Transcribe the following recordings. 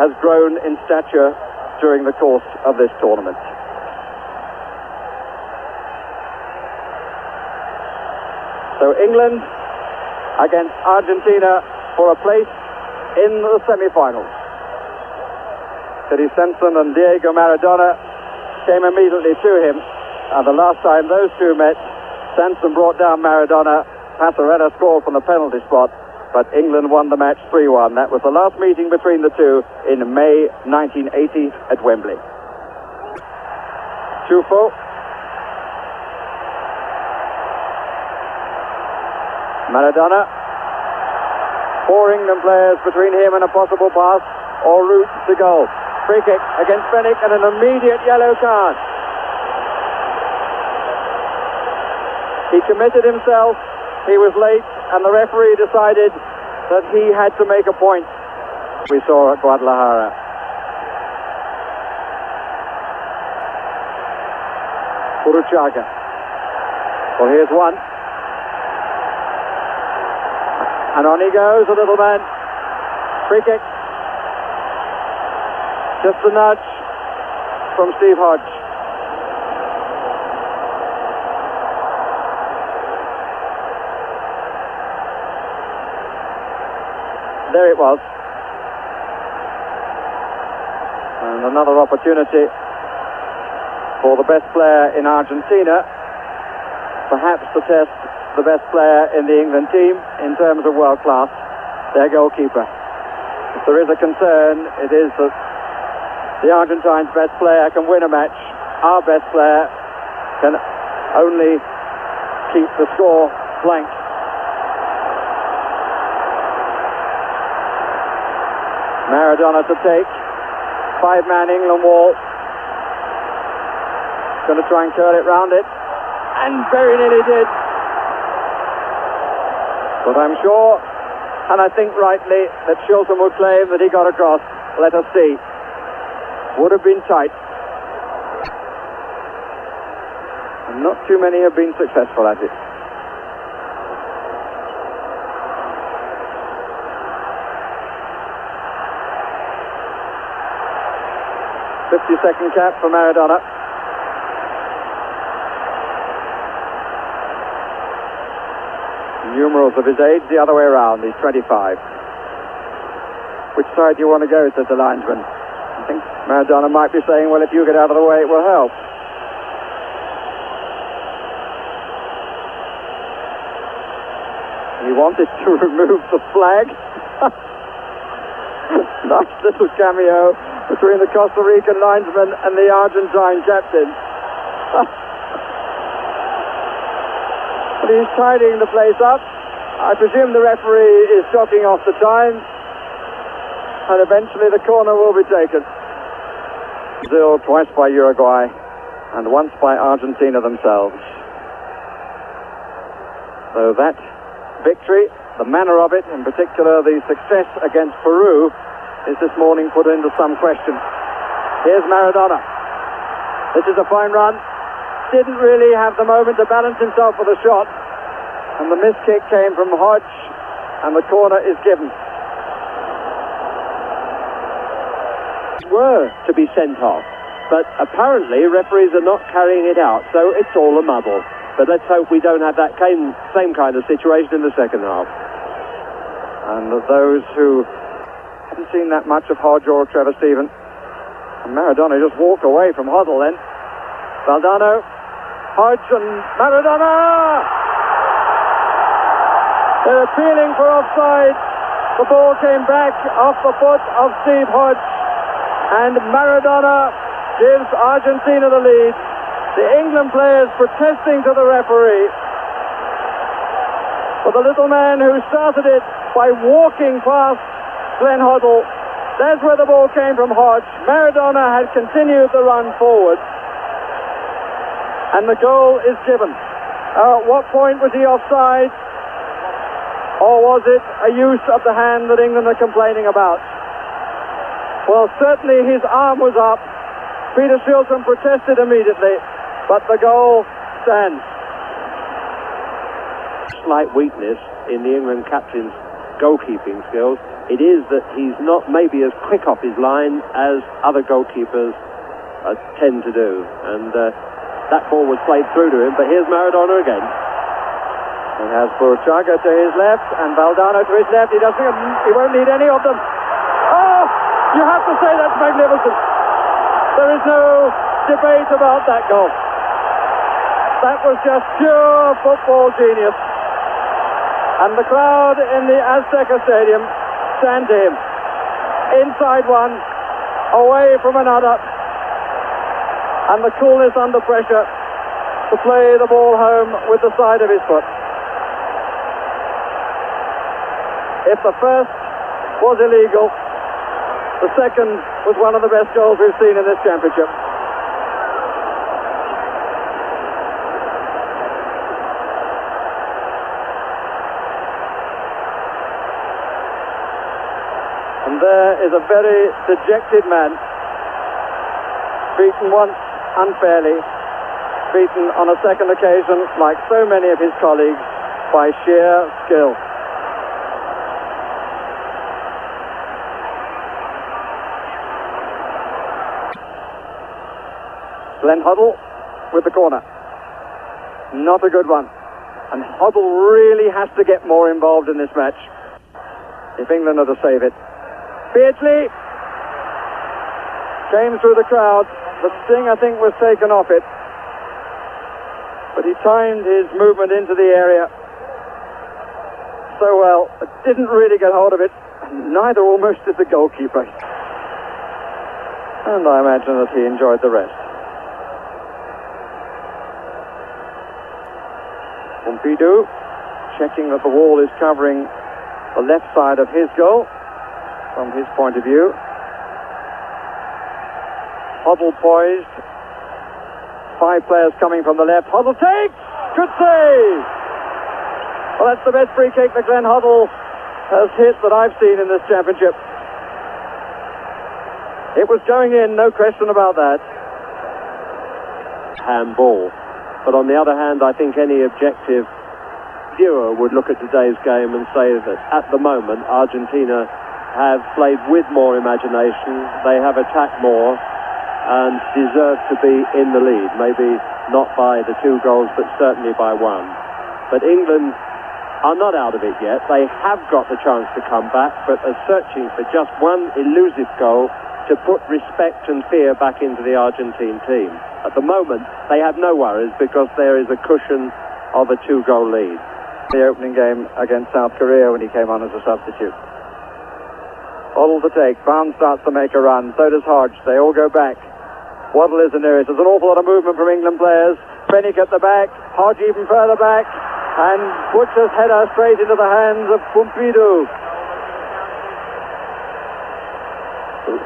has grown in stature during the course of this tournament. So England against Argentina for a place in the semi-finals. Teddy Simpson and Diego Maradona came immediately to him, and the last time those two met, Simpson brought down Maradona. Passarella scored from the penalty spot, but England won the match 3-1. That was the last meeting between the two in May 1980 at Wembley. Chufo. Maradona. 4 England players between him and a possible pass or route to goal. Free kick against Fenwick and an immediate yellow card. He committed himself, he was late, and the referee decided that he had to make a point. We saw at Guadalajara. Uruchaga. Well, here's one. And on he goes, the little man. Free kick. Just a nudge from Steve Hodge. There it was. And another opportunity for the best player in Argentina, perhaps to test the best player in the England team in terms of world class, their goalkeeper. If there is a concern, it is that the Argentines' best player can win a match. Our best player can only keep the score blank. Maradona to take. 5-man England wall. Going to try and curl it round it. And very nearly did. But I'm sure, and I think rightly, that Shilton would claim that he got across. Let us see. Would have been tight. And not too many have been successful at it. '50-second cap for Maradona. Numerals of his age the other way around. He's 25. Which side do you want to go, said the linesman. I think Maradona might be saying, well, if you get out of the way, it will help. He wanted to remove the flag. Nice little cameo between the Costa Rican linesman and the Argentine captain. But he's tidying the place up. I presume the referee is chalking off the time, and eventually the corner will be taken. Brazil twice by Uruguay and once by Argentina themselves. So that victory, the manner of it, in particular the success against Peru, is this morning put into some question. Here's Maradona. This is a fine run. Didn't really have the moment to balance himself for the shot, and the miss kick came from Hodge, and the corner is given. Were to be sent off, but apparently referees are not carrying it out, so it's all a muddle. But let's hope we don't have that same kind of situation in the second half. And those who haven't seen that much of Hodge or Trevor Stephen, and Maradona just walked away from Hoddle then. Valdano, Hodge and Maradona! They're appealing for offside. The ball came back off the foot of Steve Hodge, and Maradona gives Argentina the lead. The England players protesting to the referee. For the little man who started it by walking past Glenn Hoddle, that's where the ball came from Hodge. Maradona had continued the run forward, and the goal is given. At what point was he offside? Or was it a use of the hand that England are complaining about? Well, certainly his arm was up. Peter Shilton protested immediately, but the goal stands. Slight weakness in the England captain's goalkeeping skills. It is that he's not maybe as quick off his line as other goalkeepers tend to do. And that ball was played through to him, but here's Maradona again. He has Burchaga to his left and Valdano to his left. He won't need any of them. Oh, you have to say that's magnificent. There is no debate about that goal. That was just pure football genius. And the crowd in the Azteca Stadium stand to him. Inside one, away from another. And the coolness under pressure to play the ball home with the side of his foot. If the first was illegal, the second was one of the best goals we've seen in this championship. And there is a very dejected man, beaten once unfairly, beaten on a second occasion, like so many of his colleagues, by sheer skill. Glenn Hoddle with the corner. Not a good one. And Hoddle really has to get more involved in this match if England are to save it. Beardsley came through the crowd. The sting, I think, was taken off it. But he timed his movement into the area so well, but didn't really get hold of it. Neither almost did the goalkeeper. And I imagine that he enjoyed the rest. Pompidou checking that the wall is covering the left side of his goal from his point of view. Hoddle poised. 5 players coming from the left. Hoddle takes! Good save! Well, that's the best free kick that Glenn Hoddle has hit that I've seen in this championship. It was going in, no question about that. Handball. But on the other hand, I think any objective viewer would look at today's game and say that at the moment Argentina have played with more imagination, they have attacked more and deserve to be in the lead. Maybe not by the 2 goals, but certainly by 1. But England are not out of it yet. They have got the chance to come back, but are searching for just one elusive goal to put respect and fear back into the Argentine team. At the moment, they have no worries because there is a cushion of a 2-goal lead. The opening game against South Korea when he came on as a substitute. Hoddle to take. Barnes starts to make a run. So does Hodge. They all go back. Waddle is the nearest. There's an awful lot of movement from England players. Fennick at the back. Hodge even further back. And Butcher's header straight into the hands of Pompidou.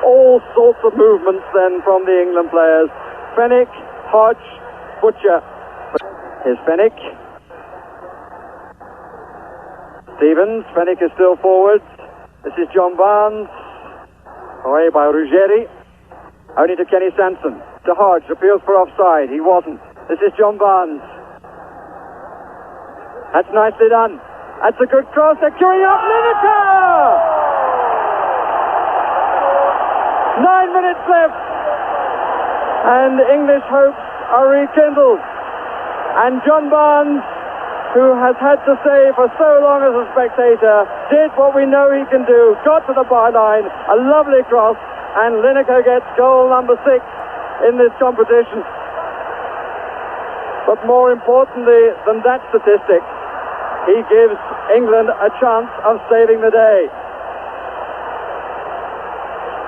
All sorts of movements then from the England players. Fennick, Hodge, Butcher. Here's Fennick. Stevens. Fennick is still forward. This is John Barnes. Away by Ruggeri. Only to Kenny Sanson. To Hodge. Appeals for offside. He wasn't. This is John Barnes. That's nicely done. That's a good cross. They're queuing up. Lineker! 9 minutes left. And English hopes are rekindled. And John Barnes, who has had to stay for so long as a spectator, did what we know he can do. Got to the byline. A lovely cross. And Lineker gets goal number 6 in this competition. But more importantly than that statistic, he gives England a chance of saving the day.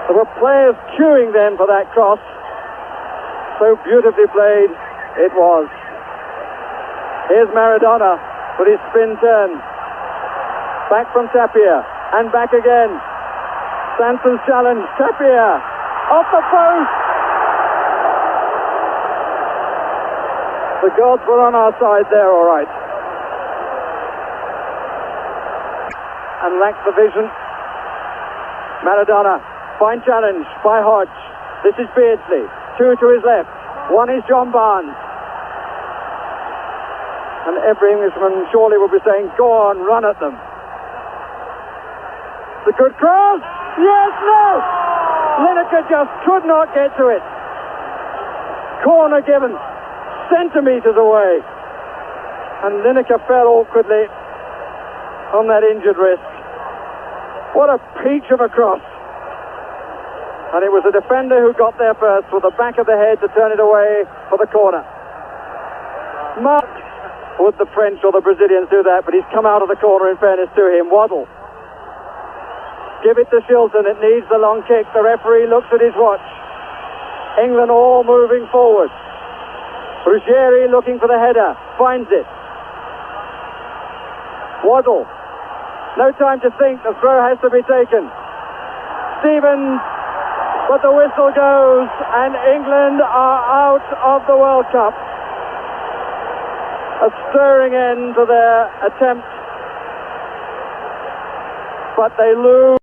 There were players queuing then for that cross. So beautifully played it was. Here's Maradona with his spin turn. Back from Tapia and back again. Sanson's challenge. Tapia off the post. The gods were on our side there, all right. And lacked the vision. Maradona. Fine challenge by Hodge. This is Beardsley. 2 to his left. 1 is John Barnes. And every Englishman surely will be saying, go on, run at them. It's a good cross. Yes, no. Lineker just could not get to it. Corner given centimetres away. And Lineker fell awkwardly on that injured wrist. What a peach of a cross. And it was the defender who got there first with the back of the head to turn it away for the corner. Mark, would the French or the Brazilians do that, but he's come out of the corner in fairness to him. Waddle. Give it to Shilton, it needs the long kick. The referee looks at his watch. England all moving forward. Ruggieri looking for the header, finds it. Waddle. No time to think, the throw has to be taken. Stevens, but the whistle goes and England are out of the World Cup. A stirring end to their attempt, but they lose.